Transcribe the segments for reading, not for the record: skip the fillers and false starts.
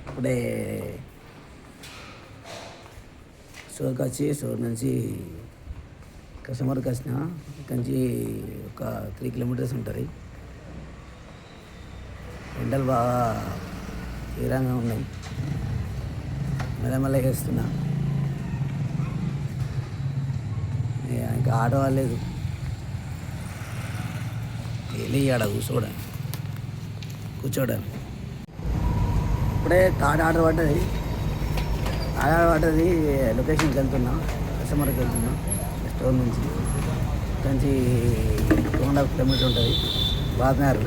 ఇప్పుడే స్టోర్కి వచ్చి స్టోర్ నుంచి కస్టమర్కి వచ్చిన ఇక్కడి నుంచి ఒక 3 కిలోమీటర్స్ ఉంటుంది. ఎండలు బాగా తీవ్రంగా ఉన్నాయి. మెల్లమెల్ల వేస్తున్నా. ఇంకా ఆటో వాళ్ళలేదు, వెళ్ళి ఆడ కూర్చోడానికి. ఇప్పుడే కార్డ్ ఆర్డర్ పడ్డది. లొకేషన్కి వెళ్తున్నా, కస్టమర్కి వెళ్తున్నా. స్టోర్ నుంచి ఇక్కడ నుంచి 2.5 కిలోమీటర్ ఉంటుంది. బాద్నగర్,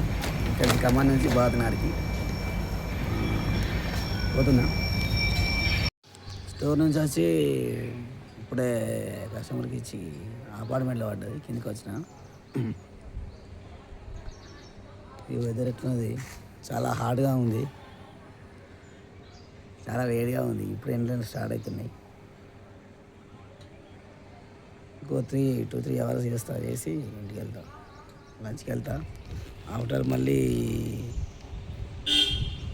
ఇక్కడ నుంచి ఖమ్మం నుంచి బాద్నగర్కి పోతున్నా. స్టోర్ నుంచి వచ్చి ఇప్పుడే కస్టమర్కి ఇచ్చి అపార్ట్మెంట్లో పడ్డది, కిందకి వచ్చిన. ఈ వెదర్ ఎట్లున్నది, చాలా హాట్గా ఉంది, చాలా వేడిగా ఉంది. ఇప్పుడు ఎండలు స్టార్ట్ అవుతున్నాయి. ఇంకో 2-3 అవర్స్ చేసి ఇంటికి వెళ్తా, లంచ్కి వెళ్తా. ఆఫ్టర్ మళ్ళీ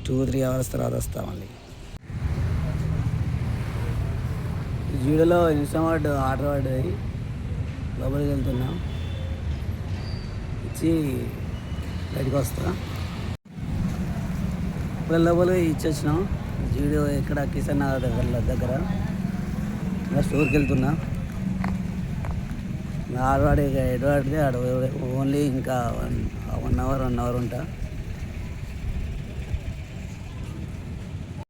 2-3 అవర్స్ తర్వాత వస్తా. మళ్ళీ జీడోలో ఇన్స్టామార్ట్ ఆర్డర్ పడ్డది, లోపలికి వెళ్తున్నా. ఇచ్చి బయటకు వస్తా. ఇప్పుడు లోపలికి ఇచ్చి వచ్చినాం. జీడో ఇక్కడ కిషన్ నగర్ దగ్గర స్టోర్కి వెళ్తున్నా. ఆడవాడి ఎడవాడితే ఆడ ఓన్లీ ఇంకా 1 అవర్ ఉంటా.